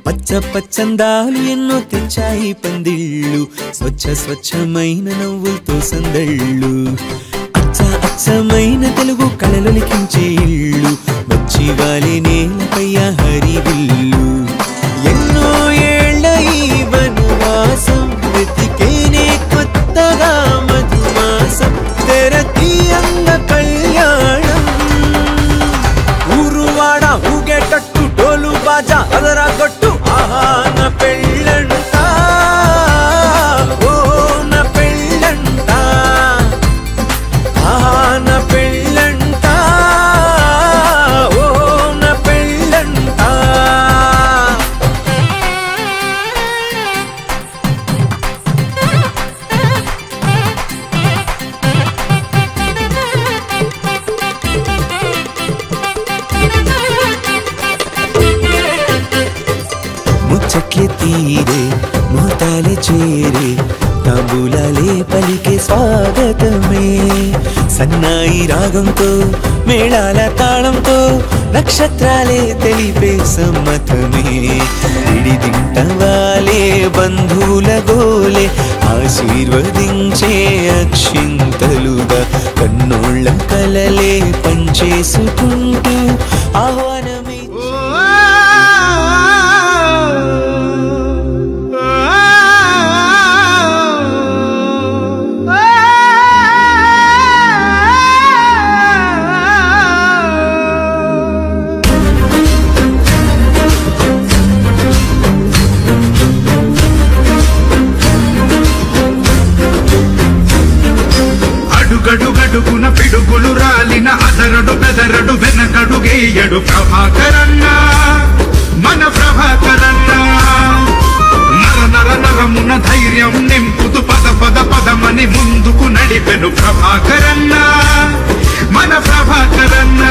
పచ్చ పచ్చందాలు ఎన్నో తెచ్చాయి పందిళ్ళు, స్వచ్ఛమైన నవ్వులతో సందళ్ళు. అచ్చమైన తెలుగు కళలొలికించే ఇళ్ళు, వచ్చి వాలి నేలపై హరివిల్లు. ఎన్నో ఏళ్ళ ఈ వనవాసం వెతికేనే కొత్తగా మధుమాసం, తెరతీయంగ కళ్యాణం. ఊరువాడ ఊగేటట్టు డోలు బాజా అదరా కొట్టు, ఆహా నా పెళ్ళంట, ఓ నా పెళ్ళంట, ఆహా నా పెళ్ళంట, ఓ నా పెళ్ళంట. ముచ్చట్లే తీరే ముహూర్తాలే చేరే, తాంబూలాలే పలికే స్వాగతమే. సన్నాయి రాగంతో మేళాల తాళంతో నక్షత్రాలే తెలిపే సమ్మతమే. విడిదింటవాలే బంధువుల గోలే ఆశీర్వదించే అక్షింతలుగా, కన్నోళ్ళ కలలే పంచేసుకుంటూ ఆహ్వానమే. గడుగడుగున పిడుగులు రాలిన అదరడు బెదరడు వెనకడుగేయడు ప్రభాకరన్న, మన ప్రభాకరన్న. నర నర నరమున ధైర్యం నింపుతూ పద పద పదమని ముందుకు నడిపెను ప్రభాకరన్న, మన ప్రభాకరన్న.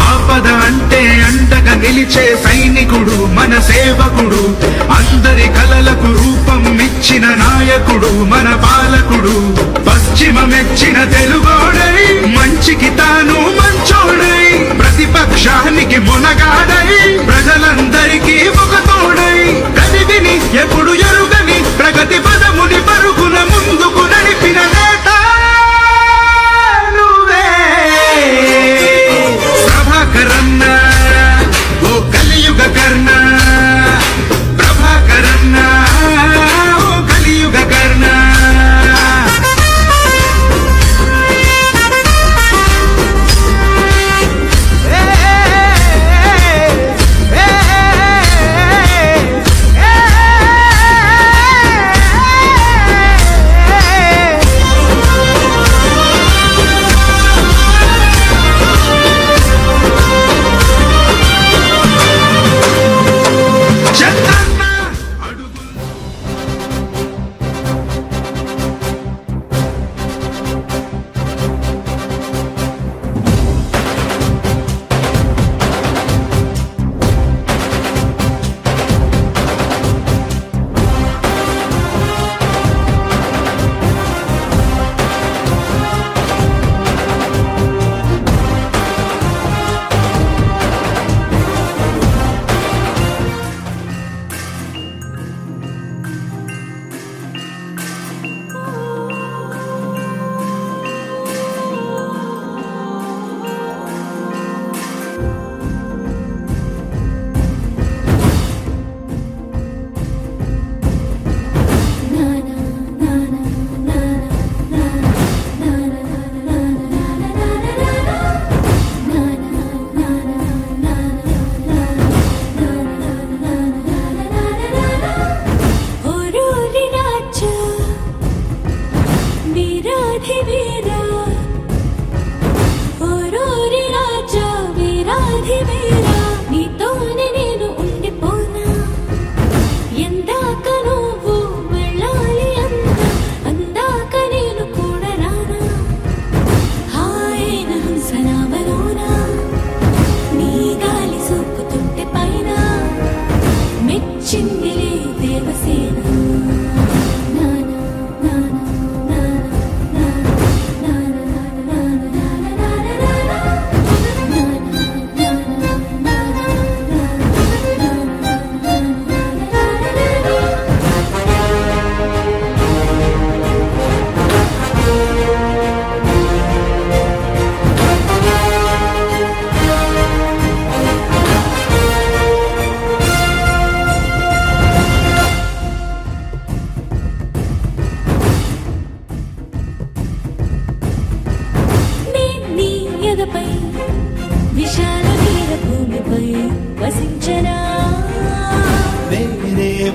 ఆపద అంటే అండగా నిలిచే సైనికుడు, మన సేవకుడు, అందరి కలలకు రూపం ఇచ్చిన నాయకుడు, మన పాలకుడు. పశ్చిమ మెచ్చిన తెలుగోడై, మంచికి తాను మంచోడై, ప్రతిపక్షానికి మునగాడై, ప్రజలందరికీ ఒక తోడై, కదివిని ఎప్పుడు ఎరుగని ప్రగతి పదముని పరుగున ముందుకు నడిపిన నేత నువ్వే ప్రభాకరన్న, ఓ కలియుగ కర్ణ. ప్రభాకరన్న, ఓ కలియుగ కర్ణ.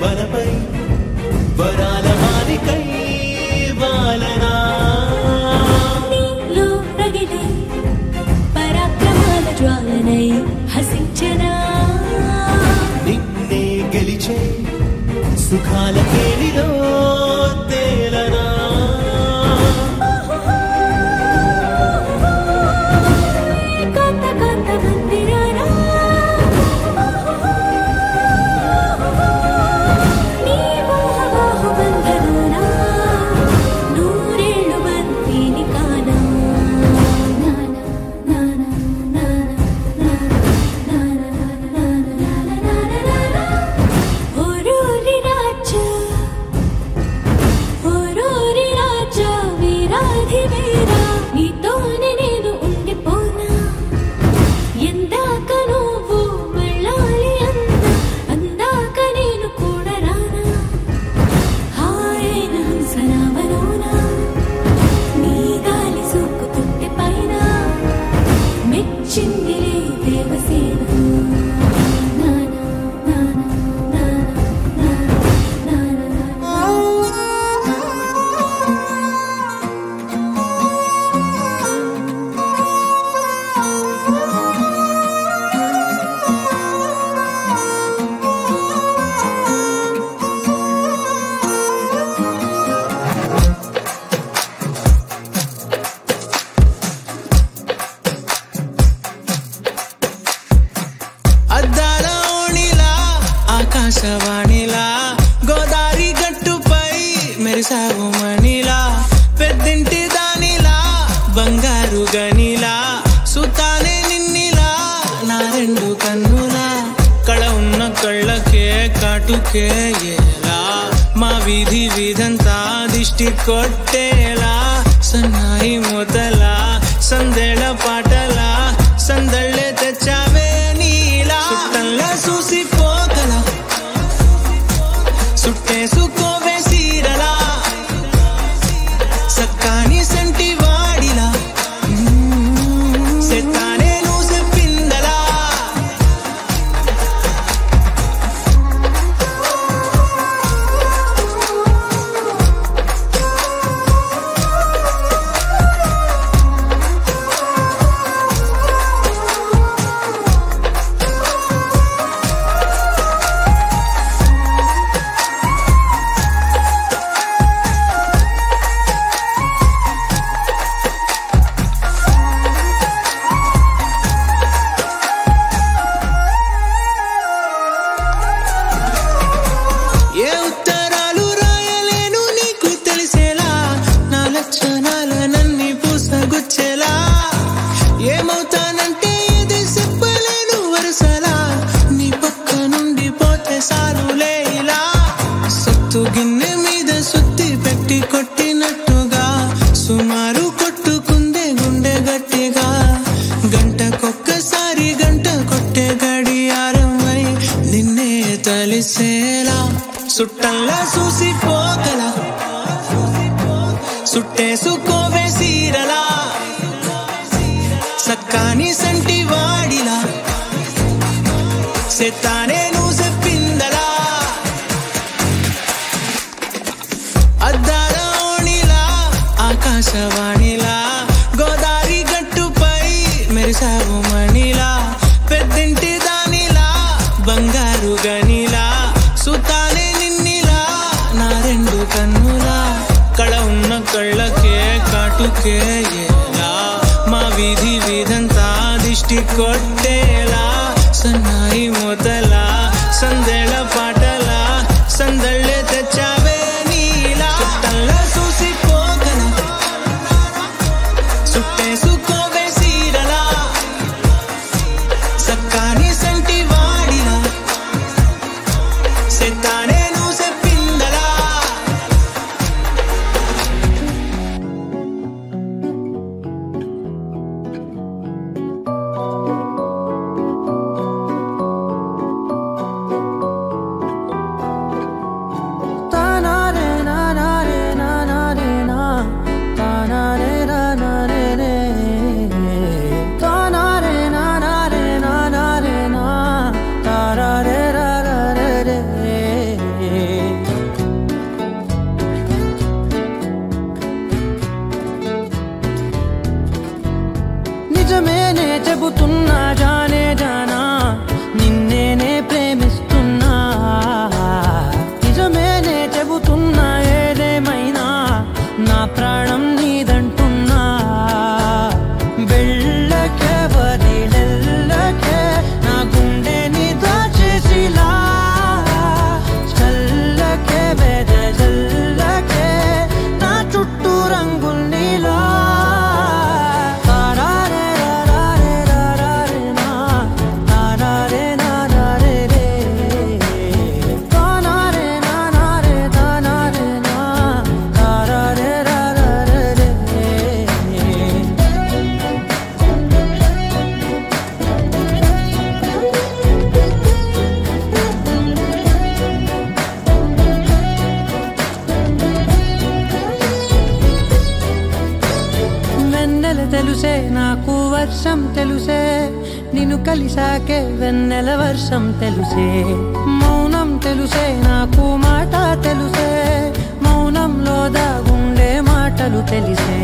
వనపై వరాల మాలికై వాలనా నీలో రగిలే పరాక్రమాల జ్వాలనై హసించనా నిన్నే గెలిచే సుఖాల కేలిలో తేలనా కాంత కాంత మందిరానా నీ మోహ బాహుబంధనానా నూరేళ్ళు బంతిని కానా నానా నానా నానా నానా నానా నానా ఓరోరి రాజా వీరాధి వీరా నీతోనే నేను ఉండిపోనా ఎందాక నువ్వు వెళ్ళాలి అందాక నేను కూడా రానా హాయైన హంసనామలోనా నీ గాలి సోకుతుంటే పైన మెచ్చిందిలే దేవసేన నానా నానా నానా అద్దాల ఓణిలా ఆకాశవాణిలా గోదారి గట్టుపై మెరిసావు మణిలా పెద్దింటి దానిలా బంగారు గనిలా సుతానే నిన్నిలా నా రెండు కన్నులా కళ ఉన్న కళ్ళకే కాటుకే ఎలా మా వీధి వీధంతా దిష్టి కొట్టేలా సన్నాయి మొదలా సందేళ పాటలా సందళ్ళే తెచ్చావే నీలా చుట్టంలా చూసిపోగల సుట్టేసుకోవే సీరలా సక్కాని సంటి వాడిలా సెత్తానే నువ్వు చెప్పిందలా ఏ ఉత్తరాలు రాయలేను నీకు తెలిసేలా నా లక్షణాలనన్నీ పూసగుచ్చేలా ఏమవుతానంటే ఏది చెప్పలేను వరుసలా నీ పక్క నుండి పోతే సారులే ఇలా సత్తు గిన్నె మీద సుత్తి పెట్టి కొట్టినట్టుగా సుమారు కొట్టుకుందే గుండె గట్టిగా గంటకొక్కసారి గంట కొట్టే గడియారమై నిన్నే తలిసేలా సుట్టంలా చూసిపోగల సుట్టేసుకోవే సీరలా సక్కాని సంటి వాడిలా సెత్తానే నువ్వు చెప్పిందలా అద్దాల ఓణిలా ఆకాశవాణిలా గోదారి గట్టుపై మెరిసావు మణిలా పెద్దింటి దానిలా బంగారు గనిలా సుతానే నిన్నిలా నా రెండు కన్నులా కళ ఉన్న కళ్ళకే కాటుకే ఎలా మా వీధి వీధంతా దిష్టి కొట్టేలా సన్నాయి మొదలా సందేళ పాటలా సందళ్ళే తెచ్చావే నీలా చుట్టంలా చూసిపోగల సుట్టేసుకోవే సీరలా సక్కాని సంటి వాడిలా సెత్తానే నువ్వు చెప్పిందలా తెలుసే నాకు వర్షం తెలుసే నిన్ను కలిసాకే వెన్నెల వర్షం తెలుసే మౌనం తెలుసే నాకు మాట తెలుసే మౌనంలో దాగుండే మాటలు తెలిసే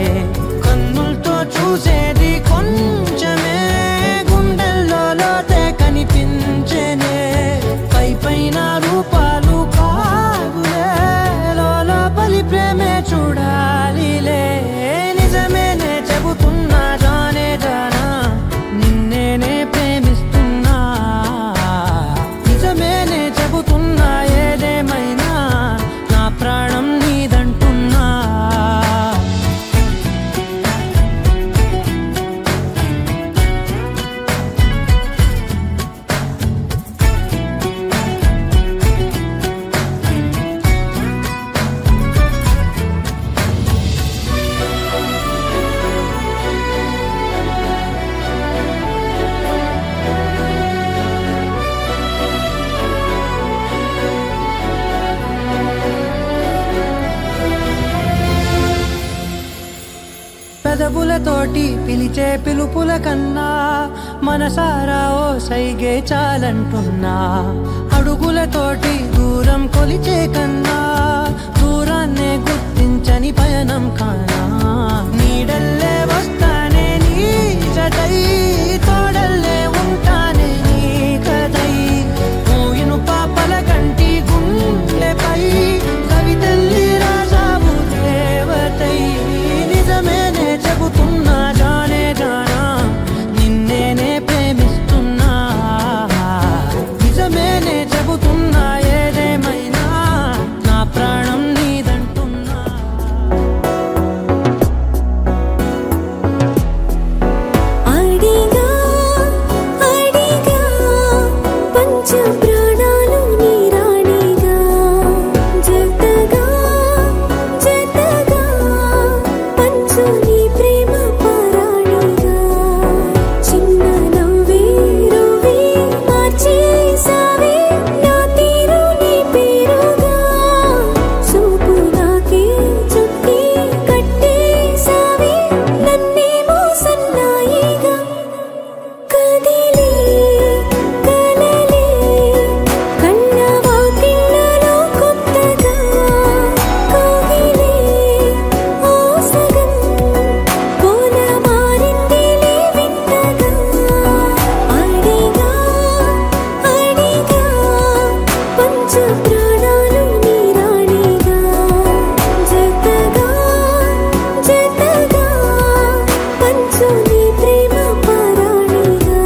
కన్నులతో చూసేది కొంచెమే గుండెల్లో లోతే కనిపించేనే పై పైన రూపాలు కాదులే లోపలి ప్రేమే చూడాలిలే నిజమేనే చెబుతున్నా జానే జానా నిన్నేనే ప్రేమిస్తున్నా నిజమేనే చెబుతున్నా ఏదేమైనా నా ప్రాణం నీదంటున్నా పెదవులతోటి పిలిచే పిలుపుల కన్నా మనసారా ఓ సైగే చాలంటున్నా అడుగులతోటి దూరం కొలిచే కన్నా దూరాన్నే గుర్తించని పయనం కానా నీడల్లే వస్తానే నీ జతై తోడల్లే ఉంటానే నీ కదై మూయిను పాపల కంటి గుండెపై కవితల్లి రాజావు దేవతై నిజమేనే చెబుతున్నా జానే జానా నిన్నేనే ప్రేమిస్తున్నా నిజమేనే చెబుతున్నా ఏదేమైనా నా ప్రాణం నీదంటున్నా అడిగా అడిగా పంచ ప్రాణాలు నీ రాణిగా జతగా జతగా పంచు నీ ప్రేమ పరాణిగా చిన్న నవ్వే రువే మార్చేసావే నా తీరు నీ పేరుగా చూపు నాకే చుట్టి కట్టేసావే నన్నేమో సన్నాయిగా కదిలే కలలే కన్న వాకిళ్ళలో కొత్తగా కోగిలే ఓ సగం పూల మారిందిలే వింతగా అడిగా అడిగా పంచ ప్రాణాలు నీ రాణిగా జతగా జతగా పంచు నీ ప్రేమ పరాణిగా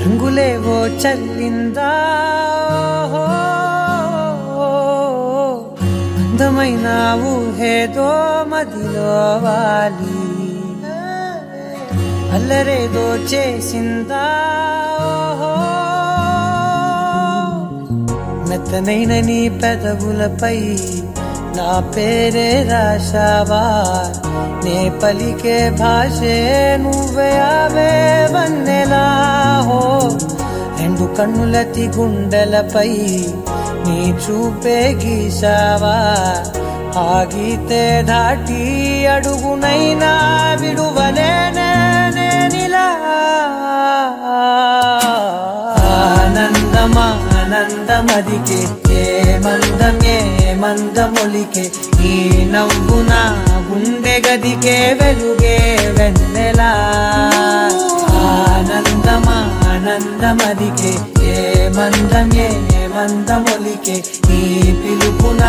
రంగులేవో చల్లిందా అందమైన ఊహేదో మదిలో వాలి అల్లరేదో చేసిందా మెత్తనైన నీ పెదవులపై నా పేరే రాశావా నే పలికే భాషే నువ్వే అవే వన్నెలా హో రెండు కన్నులతి గుండెలపై నీ చూపే గీసావా ఆగితే దాటి అడుగునైనా విడువలేనే నేనిలా ఆనందమా ఆనందమదికే ఏ మందమొలికే ఈ నవ్వు నా గుండె గదికే వెలుగే వెన్నెలా ఆనందమా ఆనందమదికే ఏ మందమొలికే ఈ పిలుపున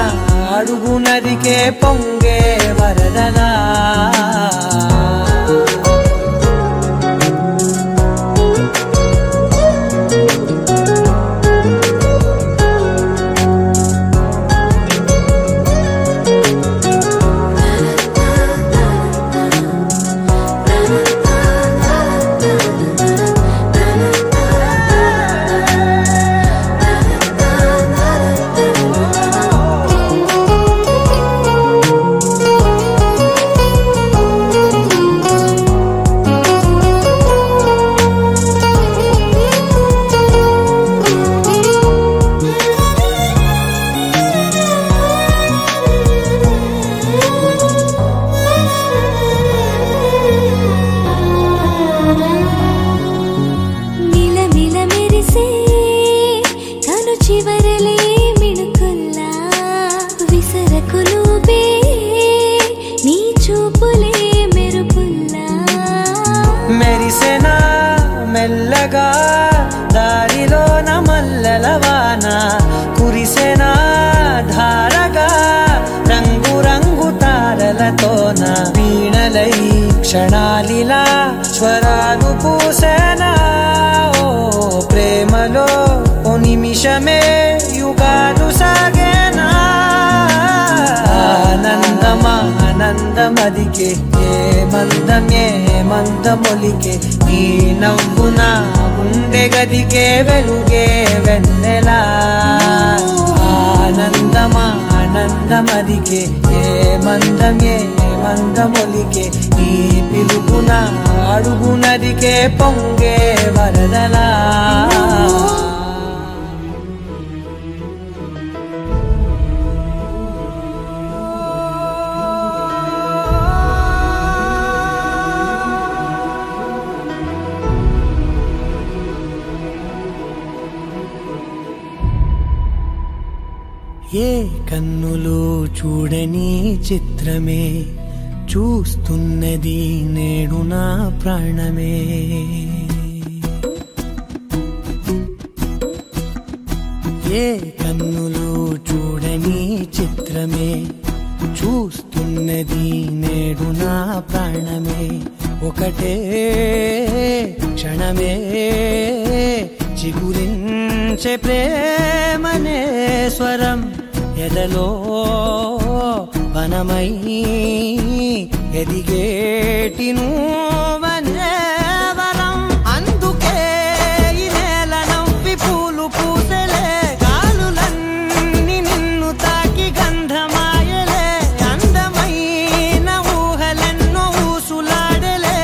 అడుగునదికే పొంగే వరదలా మెల్లగా దారిలో నమల్లలవాన కురిసెనా ధారగా రంగు రంగు తారలతోన వీణలై క్షణాలిలా స్వరాలు పూసేనా ఓ ప్రేమలో ఓ నిమిషమే యుగాలు సాగేనా ఆనందమా ఆనందమదికే ఏ మందమొలికే ఈ నవ్వు నా గుండె గదికే వెలుగే వెన్నెలా ఆనందమా ఆనందమదికే ఏ మందమొలికే ఈ పిలుపున అడుగునదికే పొంగే వరదలా ఏ కన్నులు చూడని చిత్రమే చూస్తున్నది నేడు నా ప్రాణమే ఏ కన్నులు చూడని చిత్రమే చూస్తున్నది నేడు నా ప్రాణమే ఒకటే క్షణమే చిగురించే ప్రేమనే స్వరం ఎదలో వనమై ఎదిగేటి నువ్వనే వరం అందుకే ఈ నేల నవ్వి పూలు పూసలే గాలులన్నీ నిన్ను తాకి గంధమాయలే అందమైన ఊహలెన్నో ఊసులాడలే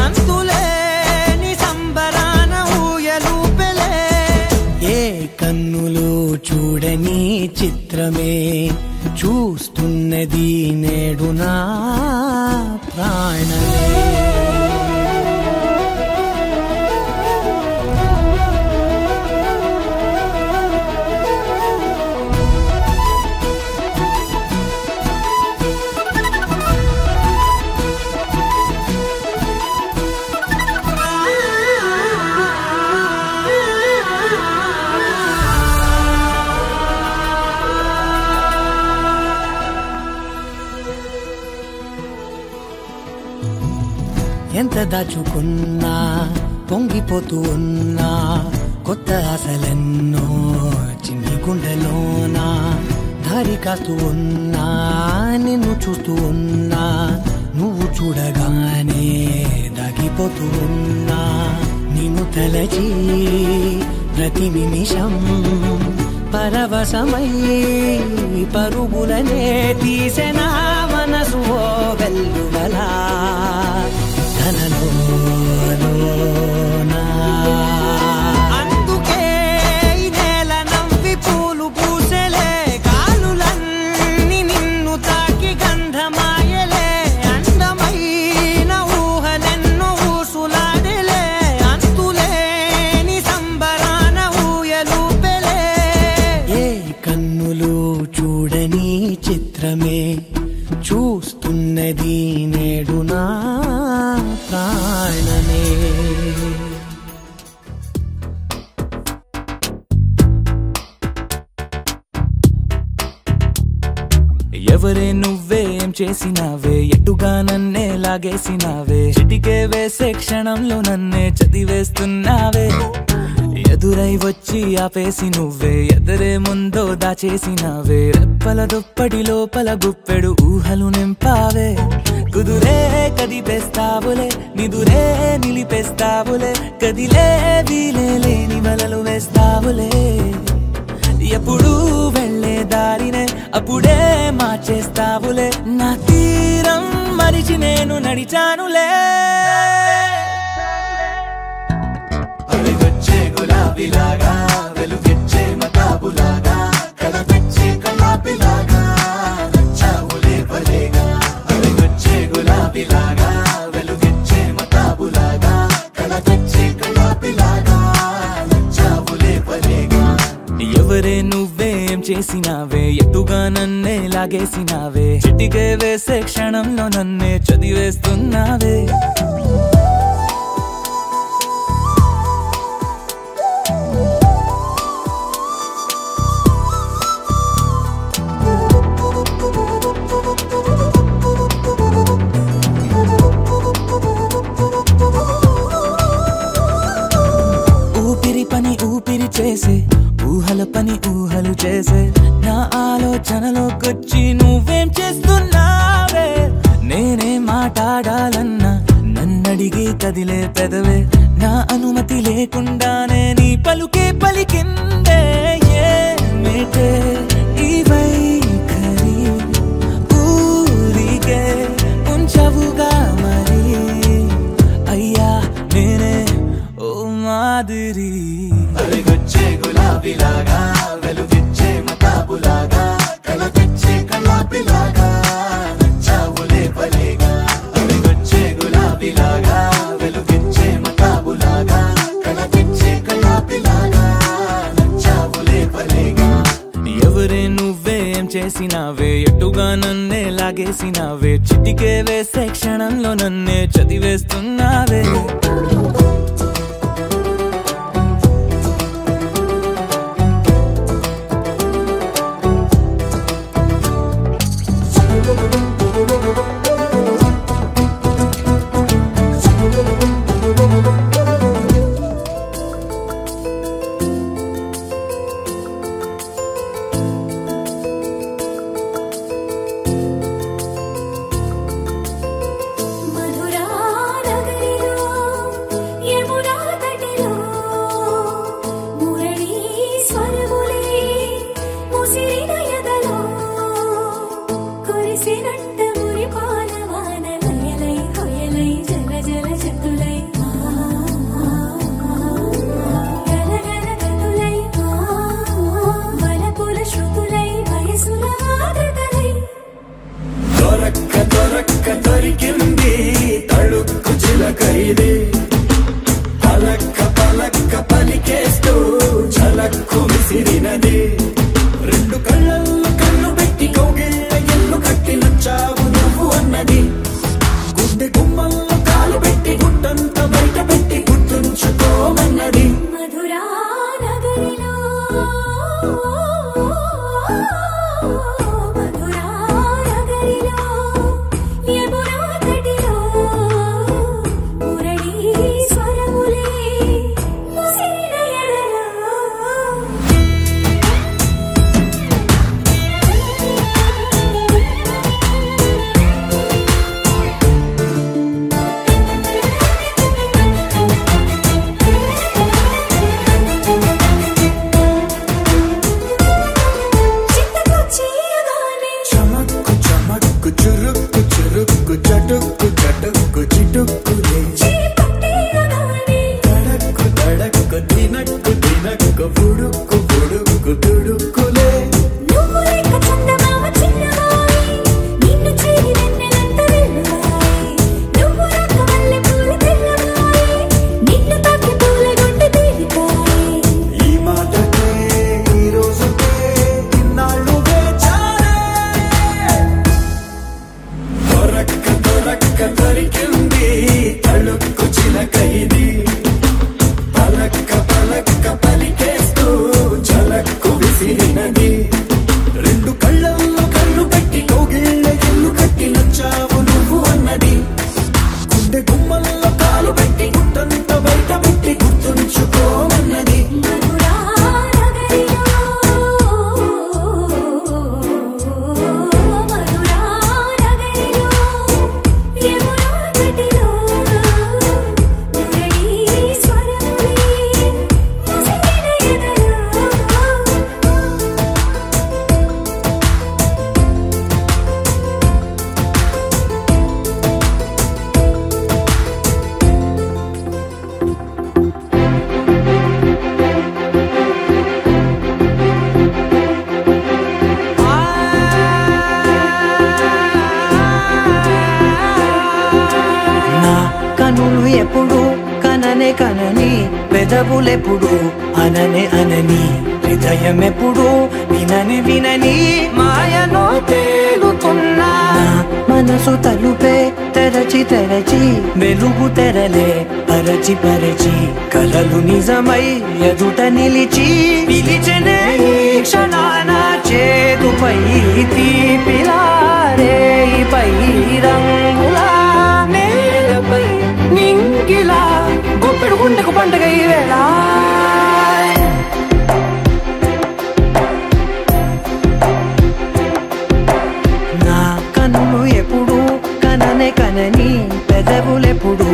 అంతులేని సంబరాన ఊయలూపెలే ఏ కన్నులు చూడని చిత్రమే చూస్తున్నది నేడు నా ప్రాణమే ఎంత దాచుకున్నా పొంగిపోతూ ఉన్నా కొత్త ఆశలెన్నో చిన్ని గుండెలోనా దారి కాస్తూ ఉన్నా నిన్ను చూస్తూ ఉన్నా నువ్వు చూడగానే దాగిపోతూ ఉన్నా నిన్ను తలచి ప్రతి నిమిషం పరవశమై పరుగులనే తీసెనా మనసు ఓ వెల్లువలా తనలోనా అందుకే ఈ నేల నవ్వి పూలు పూసెలే కాలులన్నీ నిన్ను తాకి గంధమాయలే అందమైన ఊహలెన్నో ఊసులాడలే అంతులేని సంబరాన ఊయలూపెలే ఏ కన్నులు చూడని చిత్రమే చూస్తున్నది నేడు నా ప్రాణమే ఎవరే నువ్వేం చేసినావే ఎటుగా నన్నే లాగేసినావే చిటికే వేసే క్షణంలో నన్నే చదివేస్తున్నావే ఎదురై వచ్చి ఆపేసి నువ్వే ఎదరే ముందో దాచేసినావే రెప్పల దుప్పటి లోపల గుప్పెడు ఊహలు నింపావే కుదురే కదిపేస్తావులే నిదురే నిలిపేస్తావులే కదిలే వీలే లేని వలలు వేస్తావులే ఎప్పుడు వెళ్ళే దారినే అప్పుడే మార్చేస్తావులే నా తీరం మరిచి నేను నడిచానులే అలిగొచ్చే గులాబీలాగా వెలుగెచ్చే మతాబులాగా కడపెచ్చే కలాపిలాగా నచ్చావులే భలేగా అలిగొచ్చే గులాబీలాగా వెలుగెచ్చే మతాబులాగా కడపెచ్చే కలాపిలాగా నచ్చావులే భలేగా ఎవరే నువ్వేం చేసినావే ఎటుగా నన్నే లాగేసినావే చిటికే వేసే క్షణంలో నన్నే చదివేస్తున్నావే ఊపిరి చేసే ఊహల పని ఊహలు చేసే నా ఆలోచనలోకొచ్చి నువ్వేం చేస్తున్నావే నేనే మాట్లాడాలన్నా నన్నడిగి కదిలే పెదవే నా అనుమతి లేకుండానే నీ పలుకే పలికిందే ఏమిటే ఈ వైఖరి ఊరికే ఉంచవుగా మరి అయ్యా నేనే ఓ మాదిరి అలిగొచ్చే గులాబీలాగా వెలుగెచ్చే మతాబులాగా కలగెచ్చే కలాపిలాగా నచ్చావులే భలేగా అలిగొచ్చే గులాబీలాగా వెలుగెచ్చే మతాబులాగా కలగెచ్చే కలాపిలాగా నచ్చావులే భలేగా ఎవరే నువ్వేం చేసినావే ఎటుగా నన్నే లాగేసినావే చిటికే వేసే క్షణంలో నన్నే చదివేస్తున్నావే మధురా నగరిలో కనని పెదవులెప్పుడు అననే అనని హృదయమెప్పుడు వినని వినని మాయలో తేలుతున్నా మనసు తలుపే తెరచి తెరచి వెలుగు తెరలే పరచి పరచి కలలు నిజమై ఎదుట నిలిచి పిలిచెనే ఈ క్షణాన చేతుపై తీపిలారే పై రంగులా నేలపై నింగిలా గుప్పెడు గుండెకు పండుగ ఈ వేళ నా కన్నులు ఎప్పుడు కననే కనని పెదవులెప్పుడు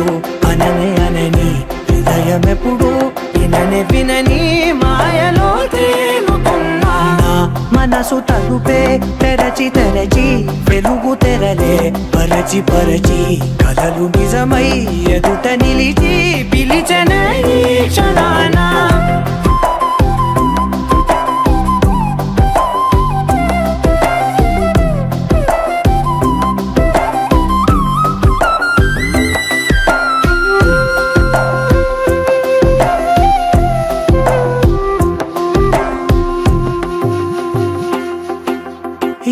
అననే అనని హృదయమెప్పుడు విననే వినని మాయలో తేలుతున్నా మనసు తలుపే తెరచి తెరచి వెలుగు తెరలే పరచి పరచి కలలు నిజమై ఎదుట నిలిచి పిలిచెనే ఈ క్షణాన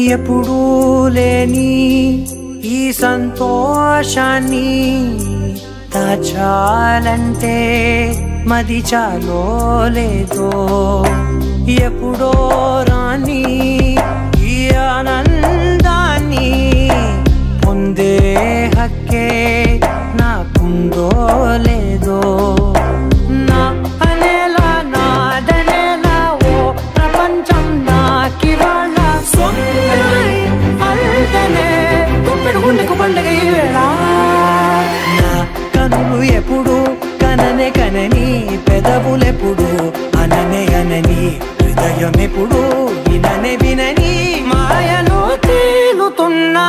ఎప్పుడూ లేని ఈ సంతోషాన్ని దాచాలంటే మది చాలో లేదో ఎప్పుడో రాని ఈ ఆనందాన్ని పొందే హక్కే నాకుందో లేదో నా అనేలా నాదనేలా ఓ ప్రపంచం నాకివాళ్ళ నా కనులు ఎప్పుడు కననే కనని పెదవులెప్పుడు అననే అనని హృదయం ఎప్పుడు విననే వినని మాయలో తేలుతున్నా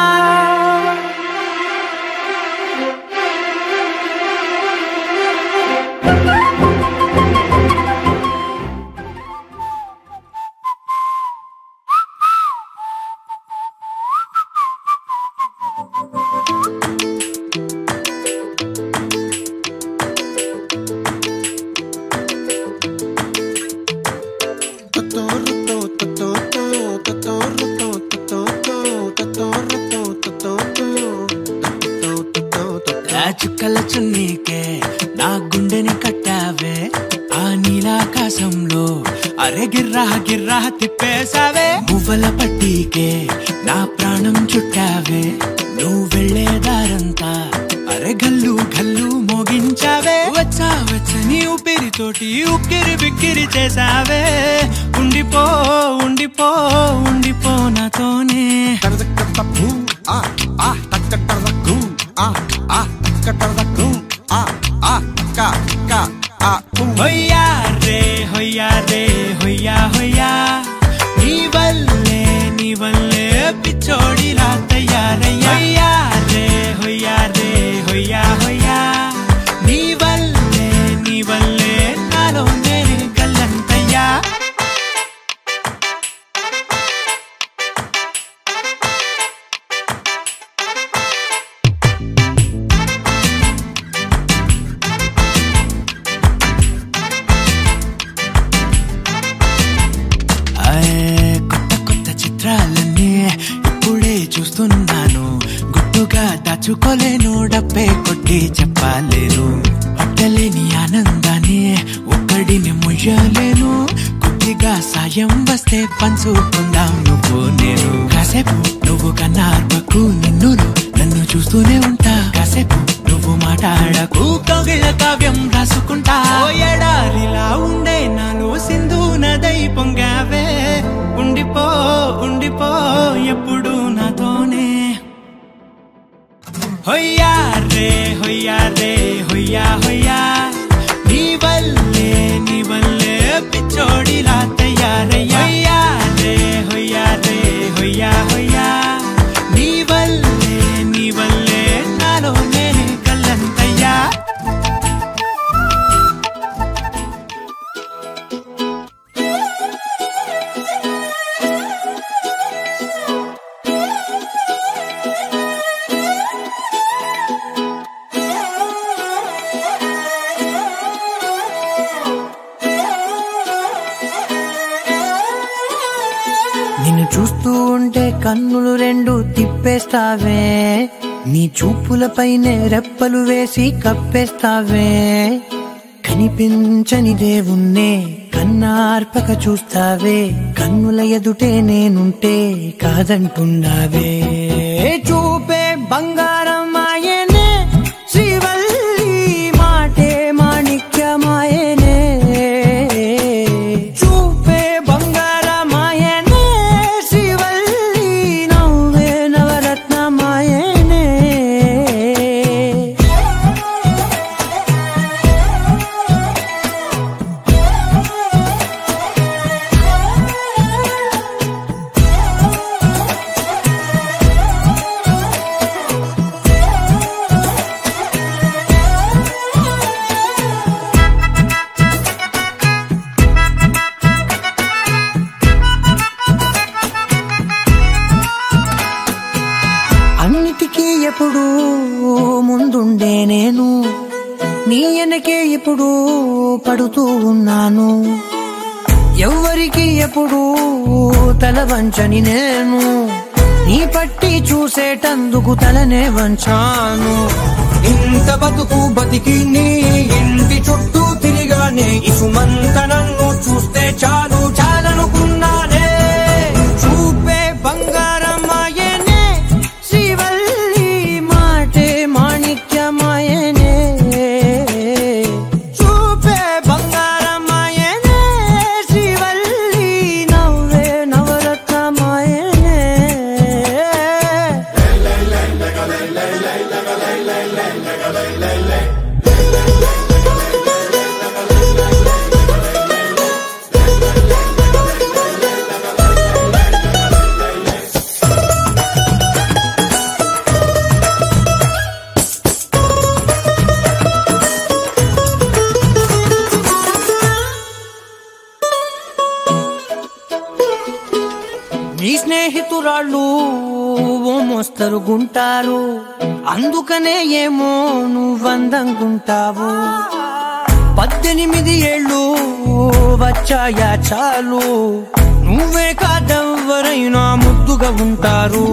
చుక్కల చున్నీకే నా గుండెని కట్టావే ఆ నీలాకాశంలో అరే గిర్రా గిర్రా తిప్పేశావే మువ్వల పట్టీకే నా ప్రాణం చుట్టావే నువ్వు వెళ్లేదారంతా అరే గల్లు గల్లు మోగించావే వచ్చా వచ్చని ఊపిరితోటి ఉక్కిరి బిక్కిరి చేసావే ఉండిపో ఉండిపో ఉండిపో నాతోనే హొయ్యా రే హొయ్యా రే హొయ్యా హొయ్యా నీ వల్లే పిచ్చోడిలా తయారయ్యా రే హొయ్యా రే హొయ్యా హొయ్యా నీ వల్లే నాలో నేనే గల్లంతయ్యా ఇప్పుడే చూస్తున్నాను గుట్టుగా దాచుకోలేను డబ్బే కొట్టి చెప్పలేను పట్టలేని ఆనందాన్ని ఒక్కడిని ముయ్యలేను కొద్దిగా సాయం వస్తే పంచుకుందాం నువ్వు నేను కాసేపు నువ్వు కన్నార్పకు నిన్నులు నన్ను చూస్తూనే ఉంటా కాసేపు నువ్వు మాట్లాడకు కవిల కావ్యం రాసుకుంటా ఎడారిలా ఉండే నాలో సింధు నదై పొంగావే ఉండిపో ఉండిపో ఎప్పుడు నాతోనే హొయ్యా రే హొయ్యా రే హొయ్యా హొయ్యా నీ వల్లే పిచ్చోడిలా తయారయ్యా రే హొయ్యా రే హొయ్యా హొయ్యా నీ వల్లే నాలో నేనే కల్లంతయ్యా చూస్తూ ఉంటే కన్నులు రెండు తిప్పేస్తావే, నీ చూపులపైనే రెప్పలు వేసి కప్పేస్తావే. కనిపించని దేవుణ్ణే కన్నార్పక చూస్తావే, కన్నుల ఎదుటే నేనుంటే కాదంటున్నావే. చూపే బంగారం ఆయనే శ్రీవల్లి, మాటే మాణిక్యమాయనే. చూపే బంగారం ఆయనే శ్రీవల్లి, నవ్వే నవరత్నమాయనే. అన్నిటికీ ఎప్పుడు ముందుండే నేను, నీ వెనకే ఎప్పుడు పడుతూ ఉన్నాను. ఎవ్వరికి ఎప్పుడు తల వంచని నేను, నీ పట్టి చూసేటందుకు తలనే వంచాను. ఇంత బతుకు బతికి నీ ఇంటి చుట్టూ తిరిగానే, ఇసుమంత నన్ను చూస్తే చాలు చాలనుకున్నానే. చూపే బంగారం ఆయనే శ్రీవల్లి, మాటే మాణిక్యమాయనే. చూపే బంగారం ఆయనే శ్రీవల్లి, నవ్వే నవరత్నమాయనే. నీ స్నేహితురాళ్ళు ఓ మోస్తరుగుంటారు, అందుకనే ఏమో నువ్వందంగుంటావు. 18 ఏళ్ళు వచ్చాయా చాలు, నువ్వే కాదెవ్వరైనా ముద్దుగా ఉంటారు.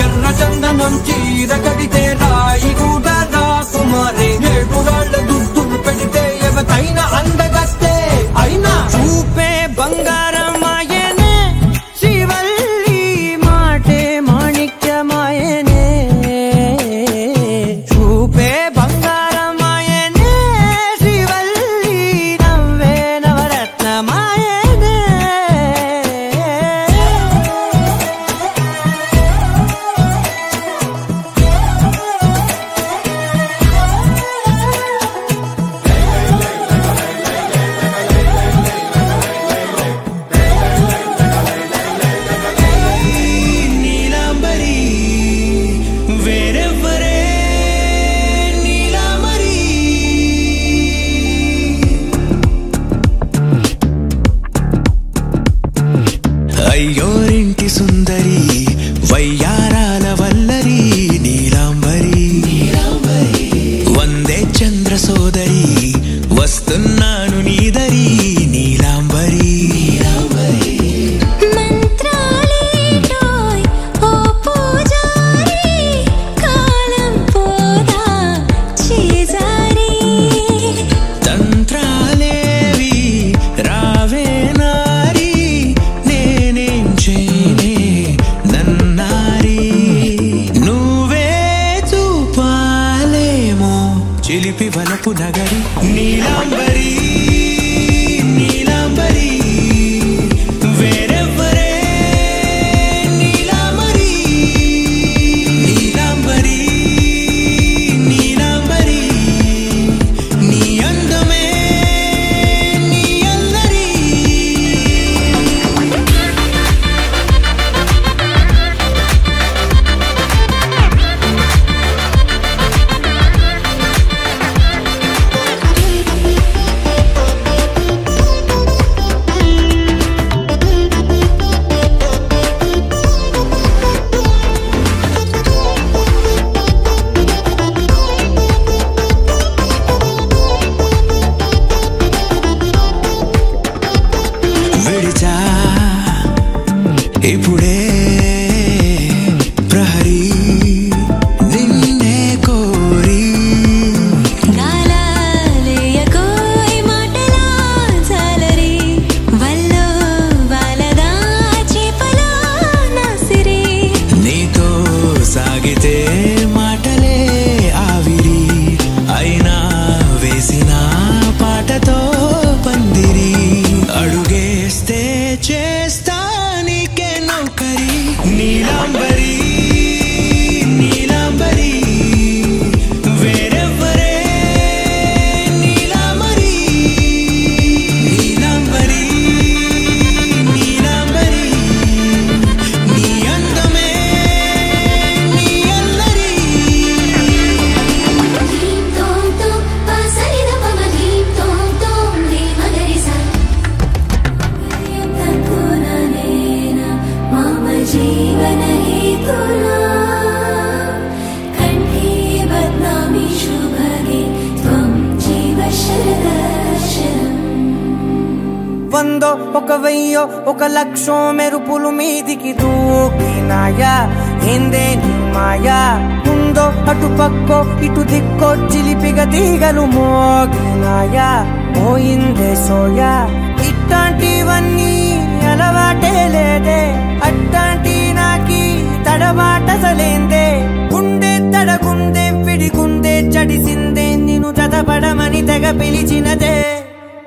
ఎర్ర చందనం చీర కడితే రాయి కూడా రాకుమారే, ఏడురాళ్ళ దుద్దులు పెడితే ఎవరైనా అందగస్తే. అయినా చూపే బంగారం ఆయనే శ్రీవల్లి, మాటే మాణిక్యమాయనే. చూపే బంగారం ఆయనే శ్రీవల్లి, నవ్వే నవరత్నమాయనే. నీలాంబరి వేరెవ్వరే నీలాంబరి. అయ్యోరింటి సుందరి వయ్యారాల వల్లరి నీలాంబరి. వందే చంద్ర సోదరి వస్తున్నాను నీదరి నీలాంబరి. మంత్రాలేటోయ్ ఓ పూజారి, కాలం పోదా చేజారి. తంత్రాలేవి రావే నారి, నేనేం చేయనే నన్నారి. నువ్వే చూపాలేమో చిలిపి వలపు నగరి నీలాంబరి. నీలాంబరి వేరెవ్వరే నీలాంబరి. నీలాంబరి నీలాంబరి, నీ అందమే నీ అల్లరి. ఆ వందో ఒక వెయ్యో ఒక లక్షో మెరుపులు మీదికి దూకినాయా ఏందే నీ మాయా ముందో అటు పక్కో ఇటు దిక్కో చిలిపిగా తీగలు మోగినాయా పోయిందే సోయా ఇట్లాంటివన్నీ అలవాటే లేదే అట్లాంటి నాకి తడబాటసలేందే గుండె తడగుందే విడిగుందే చడిసిందే నిన్ను చదపడమని తెగ పిలిచినదే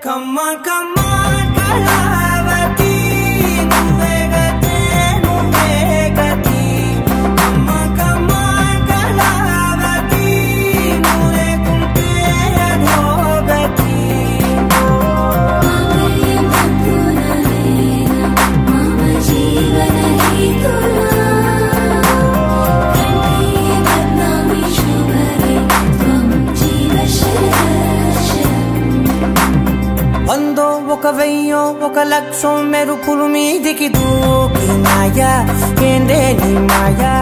కమ్మ కమ్మ కళావతి నువ్వే గతే నువ్వే గతి కమ్మ కమ్మ కళావతి నువ్వు లేకుంటే అధోగతి వందో ఒక వెయ్యో ఒక లక్షో మెరుపులు మీదికి దూకినాయా ఏందే నీ మాయా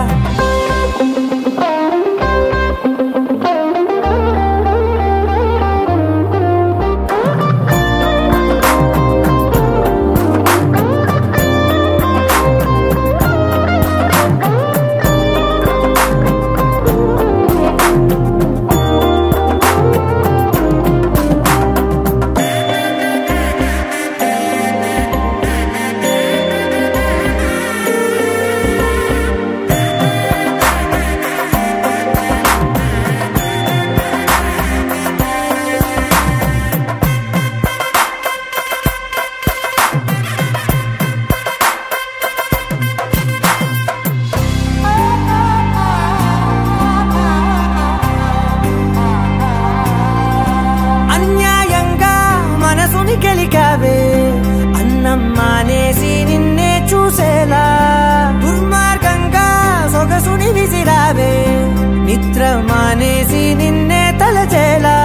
గెలికావే అన్నం మానేసి నిన్నే చూసేలా దుర్మార్గంగా సొగసుని విసిరావే నిద్ర మానేసి నిన్నే తలచేలా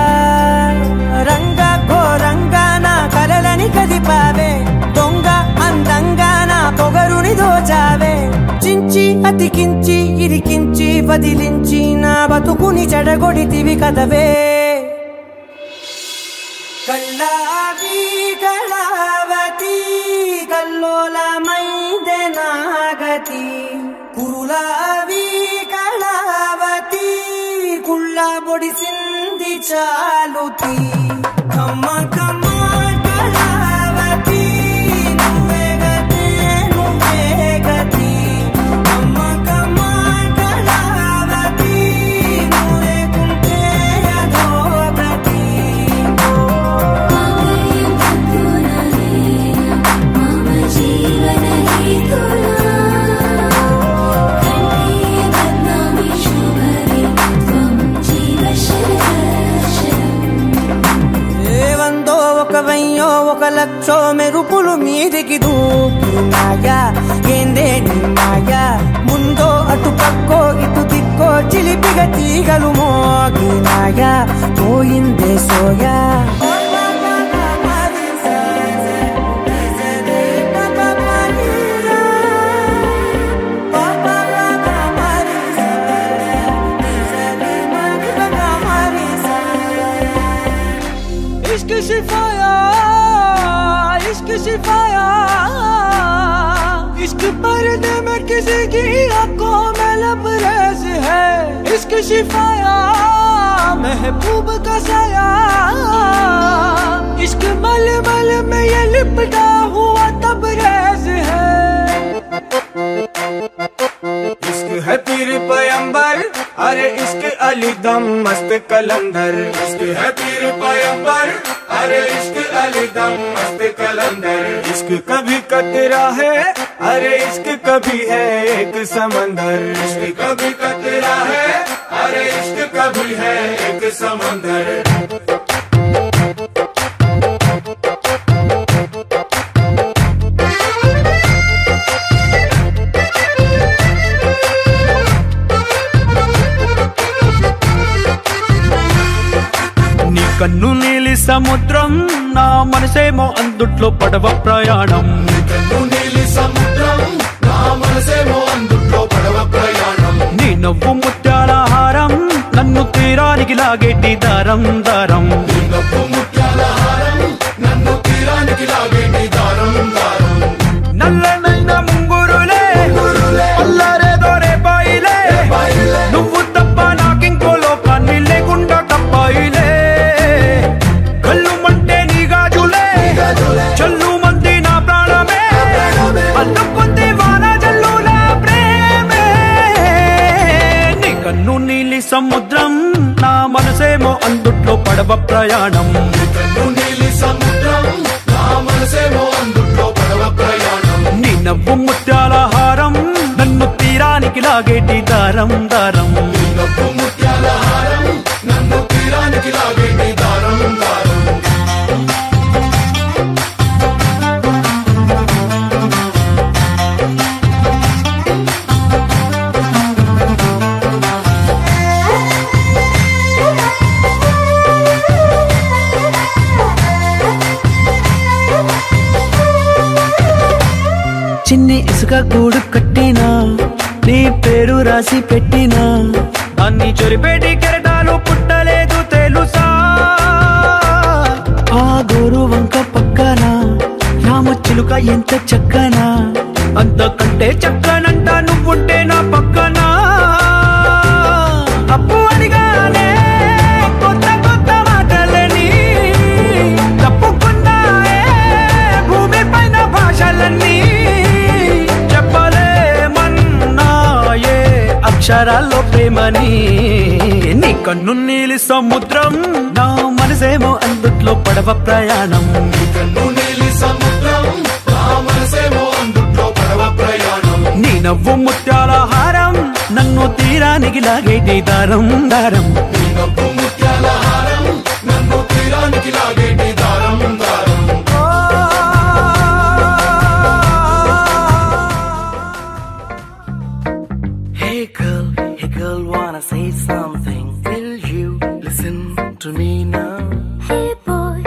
రంగా ఘోరంగా నా కలలని కదిపావే దొంగ అందంగా నా పొగరుని దోచావే చించి అతికించి ఇరికించి వదిలించి నా బతుకుని చెడగొడితివి కదవే కళ్ళావి కళావతి కల్లోలమైందే నాగతి కురులావి కళావతి కుళ్ళ బొడిసింది చాలుతి కమ్మ కమ్మ కళావతి నువ్వే గతే నువ్వే గతి కమ్మ కమ్మ కళావతి నువ్వు లేకుంటే అధోగతి వందో ఒక వెయ్యో ఒక లక్షో మెరుపులు మీదికి దూకినాయా ఏందే నీ మాయా ముందో అటు పక్కో ఇటు దిక్కో చిలిపిగా తీగలు మోగినాయా పోయిందే సోయా इश्क शिफाया इश्क शिफाया इश्क पर्दे में किसी की आंखों में लबरेज है इश्क शिफाया महबूब का साया इश्क मलमल में ये लिपटा हुआ तबरेज है इश्क है पीर पैगंबर अरे इश्क अली दम मस्त कलंदर इश्क है पीर पैगंबर अरे इश्क अली दम मस्त कलंदर इश्क कभी कतरा है अरे इश्क कभी है एक समंदर इश्क कभी कतरा है अरे इश्क कभी है एक समंदर కన్ను నీలి సముద్రం నా మనసేమో అందుట్లో పడవ ప్రయాణం కన్ను నీలి సముద్రం నా మనసేమో అందుట్లో పడవ ప్రయాణం నీ నవ్వు ముత్యాల హారం నన్ను తీరానికి లాగేటి దారం దారం నీ నవ్వు ముత్యాల హారం నన్ను తీరానికి లాగేటి ప్రయాణం. కన్ను నీలి సముద్రం నా మనసేమో అందుట్లో పడవ ప్రయాణం. నీ నవ్వు ముత్యాల హారం నన్ను తీరానికి లాగేటి దారం దారం. నీ నవ్వు ముత్యాల హారం నన్ను తీరానికి లాగేటి దారం దారం. చిన్ని ఇసుక గూడు కట్టినా నీ పేరు రాసి పెట్టినా అన్ని చొరిపేటి కెరటాలు పుట్టలేదు తెలుసా. ఆ గోరు వంక పక్కన రామచిలుక ఎంత చక్కనా, అంతకంటే చక్కనంట నువ్వుంటే నా పక్కన. అప్పు అడిగానే కొత్త కొత్త మాటలని తప్పుకున్నాయే భూమి పైన భాషలన్నీ. చెప్పలేమన్నాయే అక్షరాల్లో ప్రేమని. నీ కన్ను నీలి సముద్రం నా మనసేమో అందుట్లో పడవ ప్రయాణం. కన్ను నీలి సముద్రం నా మనసేమో అందుట్లో పడవ ప్రయాణం. నీ నవ్వు ముత్యాల హారం నన్ను తీరానికి లాగేటి దారం దారం. నీ నవ్వు ముత్యాల హారం నన్ను తీరానికి లాగేటి దారం దారం. Hey girl, wanna say something? Will you listen to me now? Hey boy,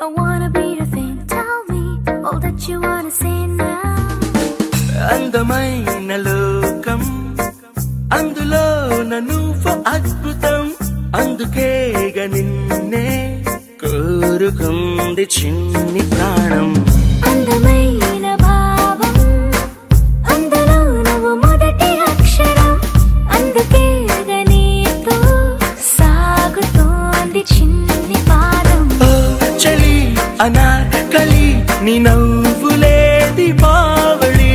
I wanna be your thing. Tell me all that you wanna say now. అందమైన లోకం అందులో నువ్వు అద్భుతం. అందుకేగ నిన్నే కోరుకుంది చిన్ని ప్రాణం. అందమైన భావం అందులో నువ్వు మొదటి అక్షరం. అందుకే నీతో సాగుతోంది చిన్ని పాదం. ఓ చలి అనార్కలి నీ నవ్వులేది బావళి.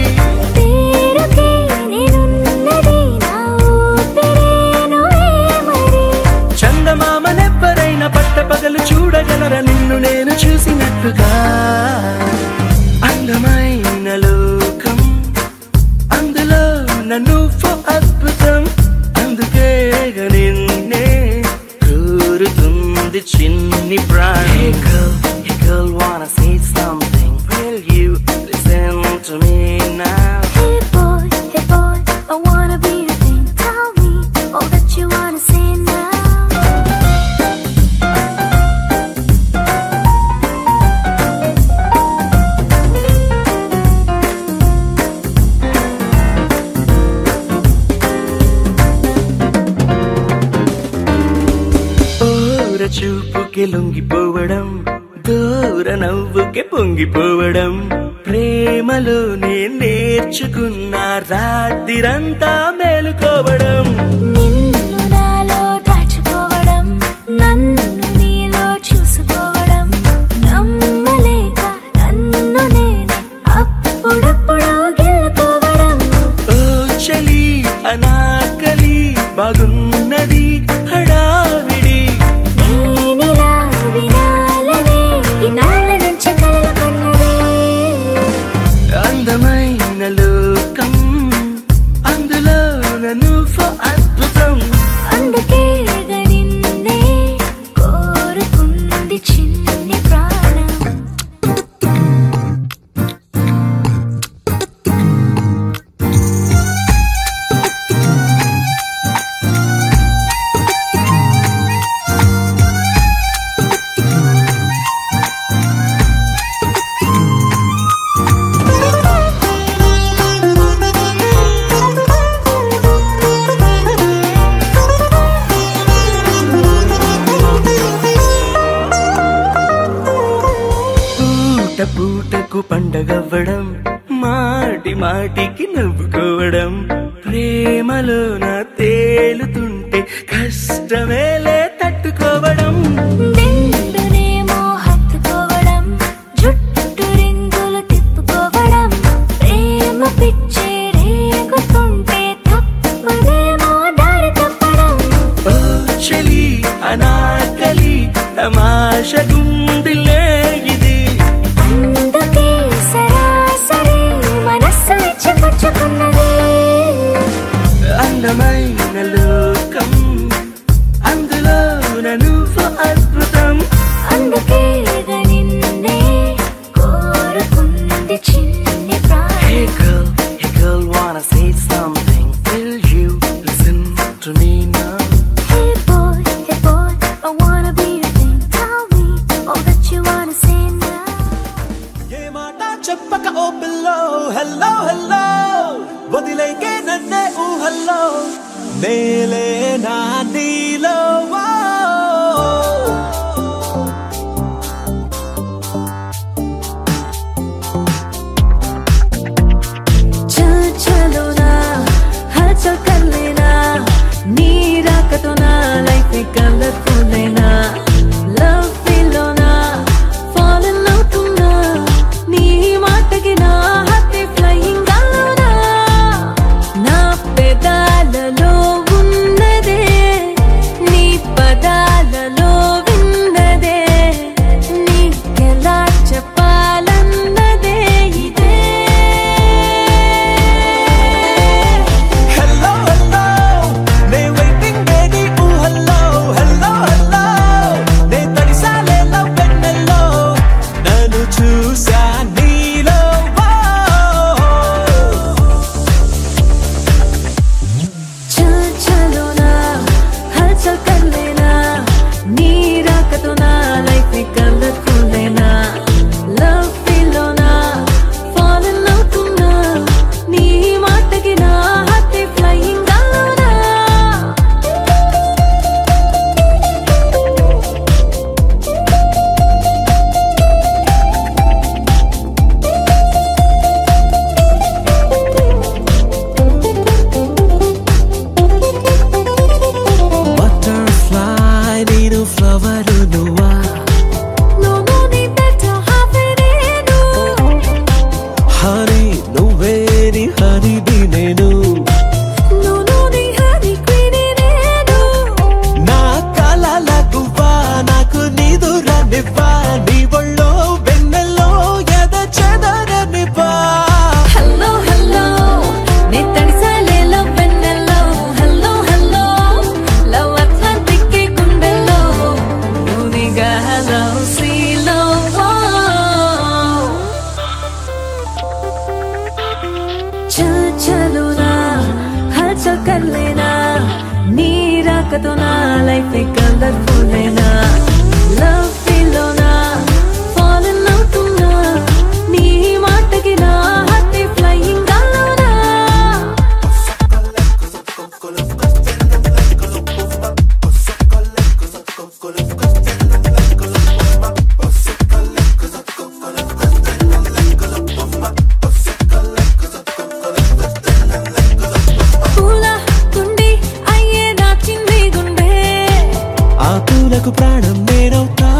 పేరుకే నేనున్నది నా ఊపిరేను ఏమరి. చందమామనెవ్వరైనా పట్టపగలు చూడగలరా నిన్ను నేను చూసినట్టుగా. అందమైన లోకం అందులో నువ్వు అద్భుతం. అందుకే నిన్నే కోరుతుంది చిన్ని ప్రాణం. Hey girl, wanna say something? Will you listen to me now? Hey boy, I wanna be your thing. Tell me all that you wanna say now. ఓర చూపుకి లొంగిపోవడం, దూర నవ్వుకి పొంగిపోవడం. ప్రేమలోనే నేర్చుకున్న రాత్రిరంతా మేలుకోవడం. నిన్ను నాలో దాచుకోవడం, నన్ను నీలో చూసుకోవడం. నమ్మలేక నన్ను నేనే అప్పుడప్పుడు గెలుకోవడం. ఓ చలి అనాకలి బాగున్నది హడావిడి. నేనిలా వినాలనే ఇన్నాళ్ళ నుంచి కలలు కన్నదే. అందమైన లోకం అందులో నువ్వు అద్భుతం. అందుకే నిన్నే కోరుకుంది చిన్ని ప్రాణం. పూటకు పండగవ్వడం, మాటి మాటికి నవ్వుకోవడం. ప్రేమలోన తేలుతుంటే కష్టమేలే తట్టుకోవడం. నిండునేమో హత్తుకోవడం, జుట్టు రింగులు తిప్పుకోవడం. ప్రేమ పిచ్చే రేగుతుంటే తప్పదేమో దారి తప్పడం. ఓ చలి అనాకలి చెప్పక ఓ పిల్లో హెల్లో హెల్లో వదిలేకే నన్నే ఊహల్లో నేలే నా నీలో చలో నా హల్చల్ కర్ లేనా నీ రాకతో నా లైఫ్ కలర్ఫుల్ అయినా లవ్ ఫీల్లోనా ఫాలన్ అవుతున్నా నీ మాటకి నా హార్ట్ ఫ్లయింగ్ గాల్లోనా నా పెదాలలో ఉన్నదే నీ పదాలలో విన్నదే నీకెలా చెప్పాలన్నదే ఇదే హెల్లో హెల్లో నే వెయిటింగ్ బేబీ ఊహల్లో హెల్లో హెల్లో నే తడిసాలే లవ్ వెన్నెల్లో నన్ను చూసా నీలో చలో నా హల్చల్ కర్ లేనా నీ రాకతో నా లైఫ్ కలర్ఫుల్ అయినా లవ్ ఫీల్లోనా ఫాలన్ అవుతున్నా నీ మాటకి నా హార్ట్ ఫ్లయింగ్ గాల్లోనా బటర్ఫ్లై నేను ఫ్లవర్ నువ్వా నువ్వు నీ better half నేను హనీ నువ్వే నీ హనీ బీ నేను నువ్వు నీ హనీ క్వీన్ నేను నా కలల గువ్వా నాకు నిదురనివ్వా నీ ఒళ్ళో వెన్నెల్లో ఎద చెదరనివ్వా హలో హలో నీ తడిసాలే లవ్ వెన్నెల్లో హలో హలో లవ్ అట్లాంటిక్ గుండెల్లో నువ్వుగా హలో సీలో చలో నా హల్చల్ కర్ లేనా నీ రాకతో నా లైఫ్ కలర్ఫుల్ అయినా లవ్ ఫీల్లోనా ఫాలన్ అవుతున్నా నీ మాటకి నా హార్ట్ ఫ్లయింగ్ గాల్లోనా పూల కుండి అయ్యే నా చిన్ని గుండె ఆ పూలకు ప్రాణం నేనవుతా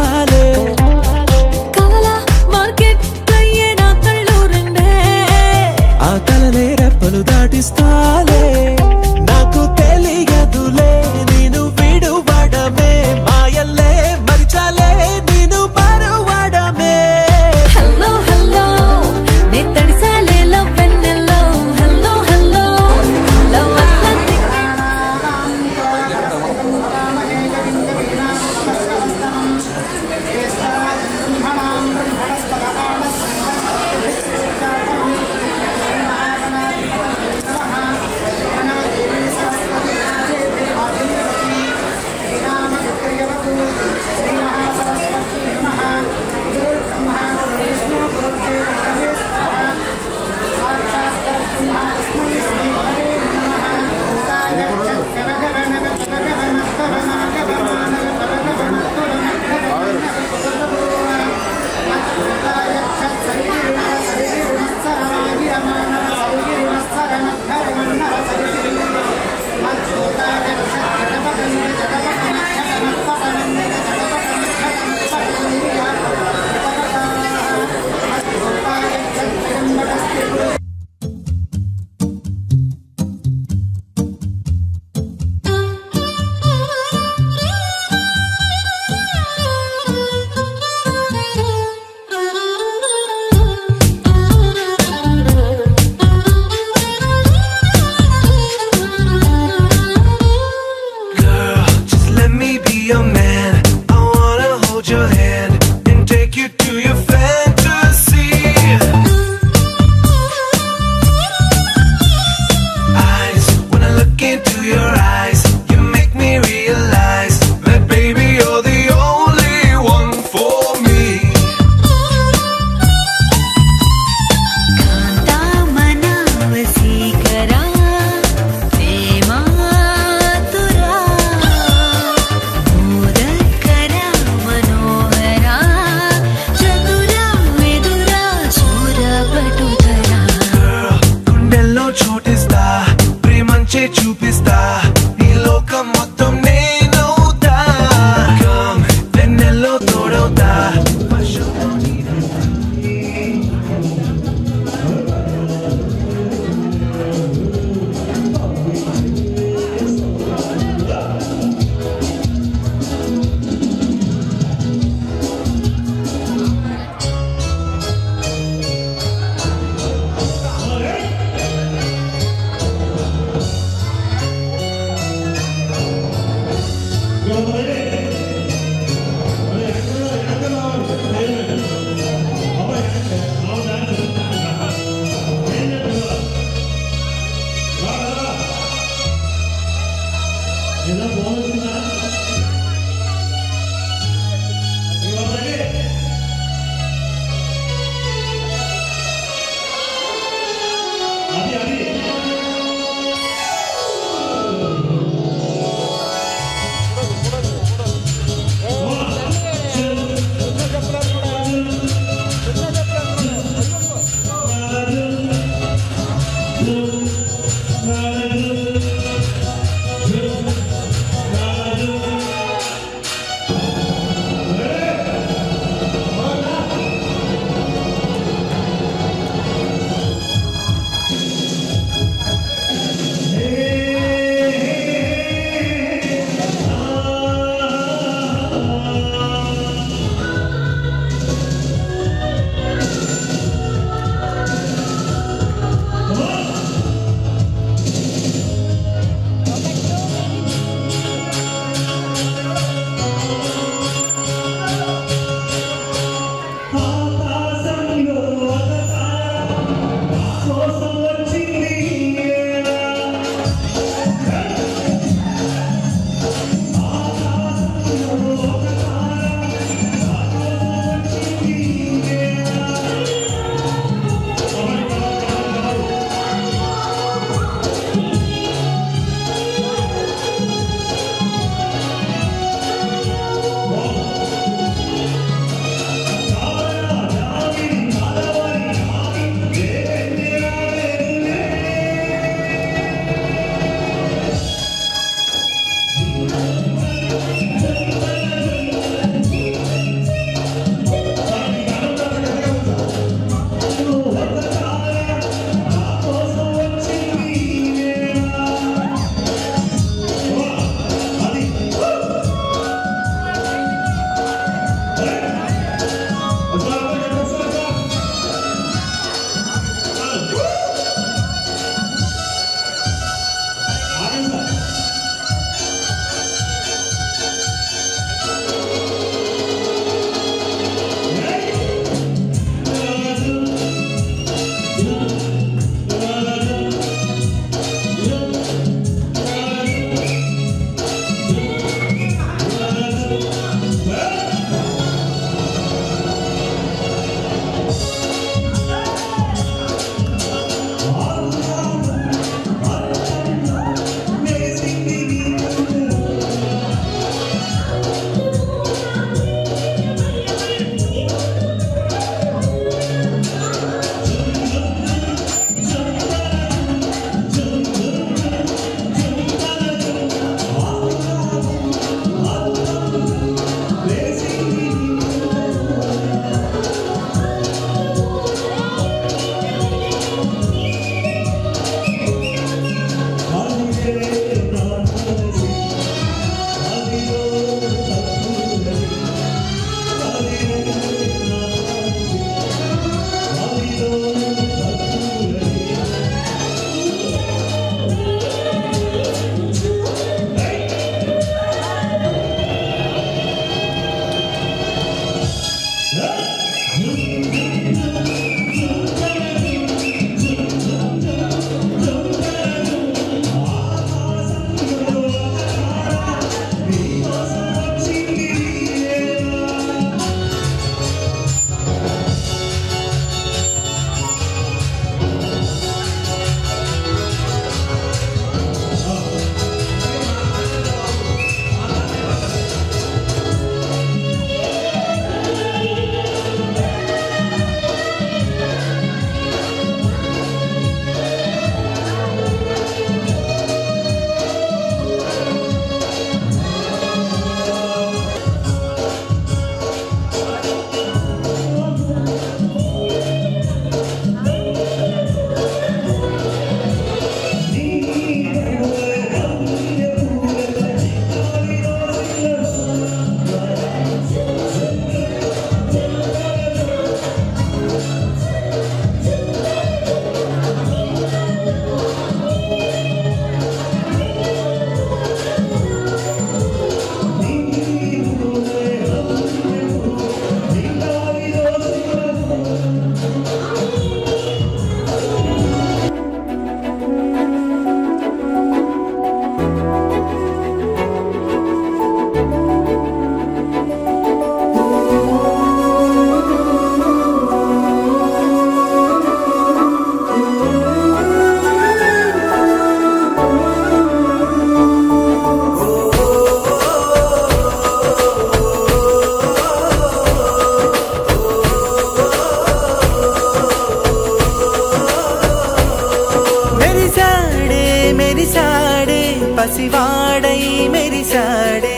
పసివాడై మెరిసాడే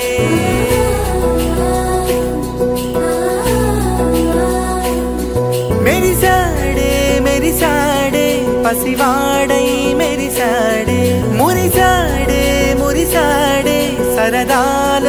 మెరిసాడే మెరిసాడే పసివాడై మెరిసాడే మురిసాడే మురిసాడే సరదాల